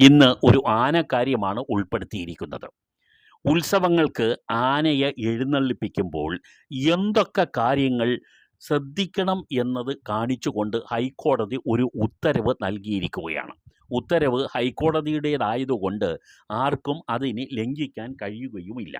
ഇന്ന് ഒരു ആനക്കാര്യമാണ് ഉൾപ്പെടുത്തിയിരിക്കുന്നത്. ഉത്സവങ്ങൾക്ക് ആനയെ എഴുന്നള്ളിപ്പിക്കുമ്പോൾ എന്തൊക്കെ കാര്യങ്ങൾ ശ്രദ്ധിക്കണം എന്നത് കാണിച്ചുകൊണ്ട് ഹൈക്കോടതി ഒരു ഉത്തരവ് നൽകിയിരിക്കുകയാണ്. ഉത്തരവ് ഹൈക്കോടതിയുടേതായതുകൊണ്ട് ആർക്കും അതിനി ലംഘിക്കാൻ കഴിയുകയുമില്ല.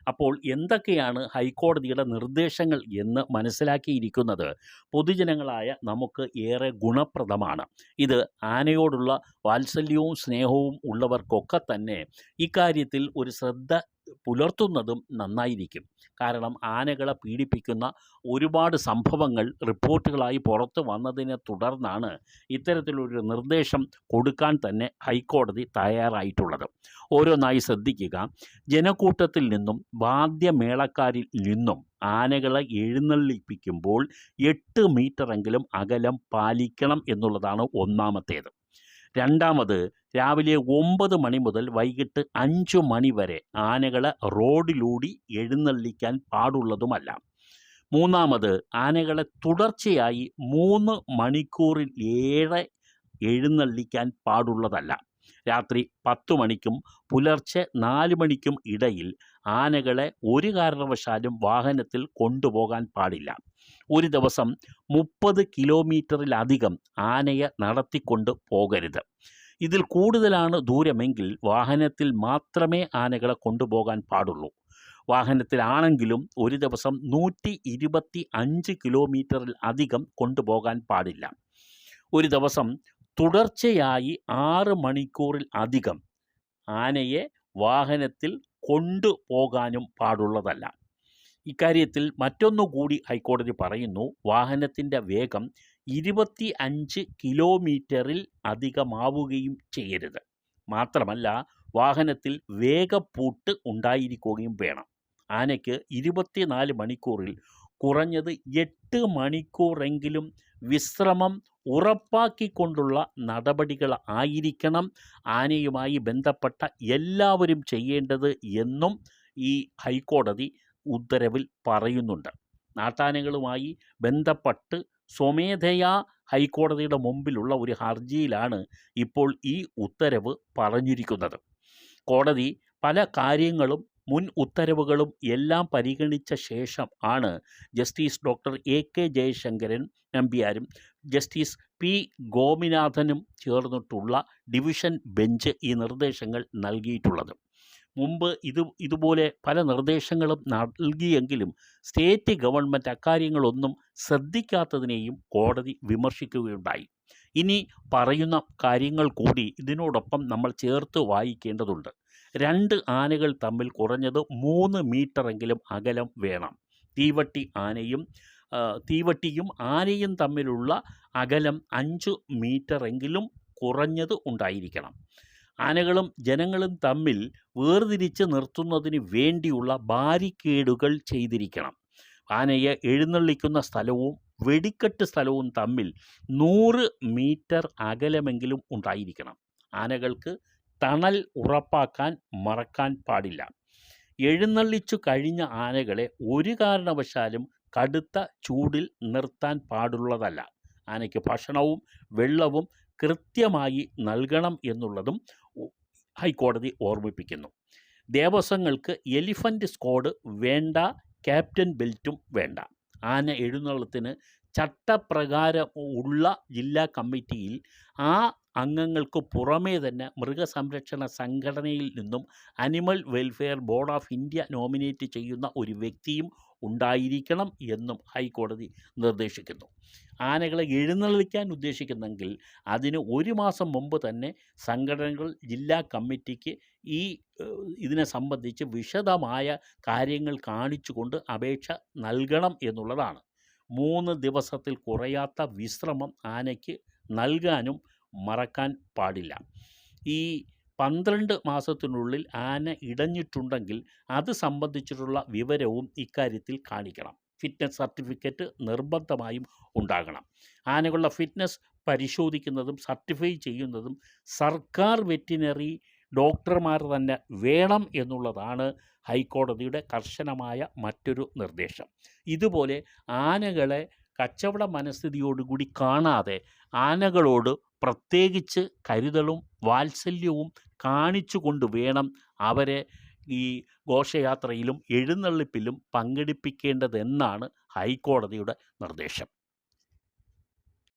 അപ്പോൾ എന്തൊക്കെയാണ് ഹൈക്കോടതിയുടെ നിർദ്ദേശങ്ങൾ എന്ന് മനസ്സിലാക്കിയിരിക്കുന്നത് പൊതുജനങ്ങളായ നമുക്ക് ഏറെ ഗുണപ്രദമാണ്. ഇത് ആനയോടുള്ള വാത്സല്യവും സ്നേഹവും ഉള്ളവർക്കൊക്കെ തന്നെ ഇക്കാര്യത്തിൽ ഒരു ശ്രദ്ധ പുലർത്തുന്നതും നന്നായിരിക്കും. കാരണം ആനകളെ പീഡിപ്പിക്കുന്ന ഒരുപാട് സംഭവങ്ങൾ റിപ്പോർട്ടുകളായി പുറത്തു വന്നതിനെ തുടർന്നാണ് ഇത്തരത്തിലൊരു നിർദ്ദേശം കൊടുക്കാൻ തന്നെ ഹൈക്കോടതി തയ്യാറായിട്ടുള്ളത്. ഓരോന്നായി ശ്രദ്ധിക്കുക. ജനക്കൂട്ടത്തിൽ നിന്നും വാദ്യമേളക്കാരിൽ നിന്നും ആനകളെ എഴുന്നള്ളിപ്പിക്കുമ്പോൾ 8 മീറ്ററെങ്കിലും അകലം പാലിക്കണം എന്നുള്ളതാണ് ഒന്നാമത്തേത്. രണ്ടാമത്, രാവിലെ 9 മണി മുതൽ വൈകിട്ട് 5 മണി വരെ ആനകളെ റോഡിലൂടെ എഴുന്നള്ളിക്കാൻ പാടുള്ളതുമല്ല. മൂന്നാമത്, ആനകളെ തുടർച്ചയായി 3 മണിക്കൂറിലേറെ എഴുന്നള്ളിക്കാൻ പാടുള്ളതല്ല. രാത്രി 10 മണിക്കും പുലർച്ചെ 4 മണിക്കും ഇടയിൽ ആനകളെ ഒരു കാരണവശാലും വാഹനത്തിൽ കൊണ്ടുപോകാൻ പാടില്ല. ഒരു ദിവസം 30 കിലോമീറ്ററിലധികം ആനയെ നടത്തിക്കൊണ്ട് പോകരുത്. ഇതിൽ കൂടുതലാണ് ദൂരമെങ്കിൽ വാഹനത്തിൽ മാത്രമേ ആനകളെ കൊണ്ടുപോകാൻ പാടുള്ളൂ. വാഹനത്തിലാണെങ്കിലും ഒരു ദിവസം 125 കിലോമീറ്ററിൽ അധികം കൊണ്ടുപോകാൻ പാടില്ല. ഒരു ദിവസം തുടർച്ചയായി 6 മണിക്കൂറിൽ അധികം ആനയെ വാഹനത്തിൽ കൊണ്ടുപോകാനും പാടുള്ളതല്ല. ഇക്കാര്യത്തിൽ മറ്റൊന്നുകൂടി ഹൈക്കോടതി പറയുന്നു. വാഹനത്തിൻ്റെ വേഗം 25 കിലോമീറ്ററിൽ അധികമാവുകയും ചെയ്യരുത്. മാത്രമല്ല, വാഹനത്തിൽ വേഗപ്പൂട്ട് ഉണ്ടായിരിക്കുകയും വേണം. ആനയ്ക്ക് 24 മണിക്കൂറിൽ കുറഞ്ഞത് 8 മണിക്കൂറെങ്കിലും വിശ്രമം ഉറപ്പാക്കിക്കൊണ്ടുള്ള നടപടികൾ ആയിരിക്കണം ആനയുമായി ബന്ധപ്പെട്ട എല്ലാവരും ചെയ്യേണ്ടത് എന്നും ഈ ഹൈക്കോടതി ഉത്തരവിൽ പറയുന്നുണ്ട്. നാട്ടാനകളുമായി ബന്ധപ്പെട്ട് സ്വമേധയാ ഹൈക്കോടതിയുടെ മുമ്പിലുള്ള ഒരു ഹർജിയിലാണ് ഇപ്പോൾ ഈ ഉത്തരവ് പറഞ്ഞിരിക്കുന്നത്. കോടതി പല കാര്യങ്ങളും മുൻ ഉത്തരവുകളും എല്ലാം പരിഗണിച്ച ശേഷം ആണ് ജസ്റ്റിസ് ഡോക്ടർ എ.കെ. ജയശങ്കരൻ നമ്പ്യാരും ജസ്റ്റിസ് പി. ഗോപിനാഥനും ചേർന്നിട്ടുള്ള ഡിവിഷൻ ബെഞ്ച് ഈ നിർദ്ദേശങ്ങൾ നൽകിയിട്ടുള്ളത്. മുമ്പ് ഇതുപോലെ പല നിർദ്ദേശങ്ങളും നൽകിയെങ്കിലും സ്റ്റേറ്റ് ഗവൺമെൻറ് അക്കാര്യങ്ങളൊന്നും ശ്രദ്ധിക്കാത്തതിനെയും കോടതി വിമർശിക്കുകയുണ്ടായി. ഇനി പറയുന്ന കാര്യങ്ങൾ കൂടി ഇതിനോടൊപ്പം നമ്മൾ ചേർത്ത് വായിക്കേണ്ടതുണ്ട്. 2 ആനകൾ തമ്മിൽ കുറഞ്ഞത് 3 മീറ്ററെങ്കിലും അകലം വേണം. തീവട്ടിയും ആനയും തമ്മിലുള്ള അകലം 5 മീറ്ററെങ്കിലും കുറഞ്ഞത് ഉണ്ടായിരിക്കണം. ആനകളും ജനങ്ങളും തമ്മിൽ വേർതിരിച്ച് നിർത്തുന്നതിന് വേണ്ടിയുള്ള ബാരിക്കേഡുകൾ ചെയ്തിരിക്കണം. ആനയെ എഴുന്നള്ളിക്കുന്ന സ്ഥലവും വെടിക്കെട്ട് സ്ഥലവും തമ്മിൽ 100 മീറ്റർ അകലമെങ്കിലും ഉണ്ടായിരിക്കണം. ആനകൾക്ക് തണൽ ഉറപ്പാക്കാൻ മറക്കാൻ പാടില്ല. എഴുന്നള്ളിച്ചു കഴിഞ്ഞ ആനകളെ ഒരു കാരണവശാലും കടുത്ത ചൂടിൽ നിർത്താൻ പാടുള്ളതല്ല. ആനയ്ക്ക് ഭക്ഷണവും വെള്ളവും കൃത്യമായി നൽകണം എന്നുള്ളതും ഹൈക്കോടതി ഓർമ്മിപ്പിക്കുന്നു. ദേവസ്വങ്ങൾക്ക് എലിഫൻ്റ് സ്ക്വാഡ് വേണ്ട, ക്യാപ്റ്റൻ ബെൽറ്റും വേണ്ട. ആന എഴുന്നള്ളത്തിന് ചട്ടപ്രകാരം ഉള്ള ജില്ലാ കമ്മിറ്റിയിൽ ആ അംഗങ്ങൾക്ക് പുറമേ തന്നെ മൃഗസംരക്ഷണ സംഘടനയിൽ നിന്നും animal welfare board of India nominate ചെയ്യുന്ന ഒരു വ്യക്തിയും ഉണ്ടായിരിക്കണം എന്നും ഹൈക്കോടതി നിർദ്ദേശിക്കുന്നു. ആനകളെ എഴുന്നള്ളിക്കാൻ ഉദ്ദേശിക്കുന്നെങ്കിൽ അതിന് 1 മാസം മുമ്പ് തന്നെ സംഘടനകൾ ജില്ലാ കമ്മിറ്റിക്ക് ഇതിനെ സംബന്ധിച്ച് വിശദമായ കാര്യങ്ങൾ കാണിച്ചുകൊണ്ട് അപേക്ഷ നൽകണം എന്നുള്ളതാണ്. 3 ദിവസത്തിൽ കുറയാത്ത വിശ്രമം ആനയ്ക്ക് നൽകാനും മറക്കാൻ പാടില്ല. ഈ 12 മാസത്തിനുള്ളിൽ ആന ഇടഞ്ഞിട്ടുണ്ടെങ്കിൽ അത് സംബന്ധിച്ചിട്ടുള്ള വിവരവും ഇക്കാര്യത്തിൽ കാണിക്കണം. ഫിറ്റ്നസ് സർട്ടിഫിക്കറ്റ് നിർബന്ധമായും ഉണ്ടാകണം. ആനകളുടെ ഫിറ്റ്നസ് പരിശോധിക്കുന്നതും സർട്ടിഫൈ ചെയ്യുന്നതും സർക്കാർ വെറ്റിനറി ഡോക്ടർമാർ തന്നെ വേണം എന്നുള്ളതാണ് ഹൈക്കോടതിയുടെ കർശനമായ മറ്റൊരു നിർദ്ദേശം. ഇതുപോലെ ആനകളെ കച്ചവട മനസ്ഥിതിയോടുകൂടി കാണാതെ ആനകളോട് പ്രത്യേകിച്ച് കരുതലും വാത്സല്യവും കാണിച്ചുകൊണ്ട് വേണം അവരെ ഈ ഘോഷയാത്രയിലും എഴുന്നള്ളിപ്പിലും പങ്കെടുപ്പിക്കേണ്ടതെന്നാണ് ഹൈക്കോടതിയുടെ നിർദ്ദേശം.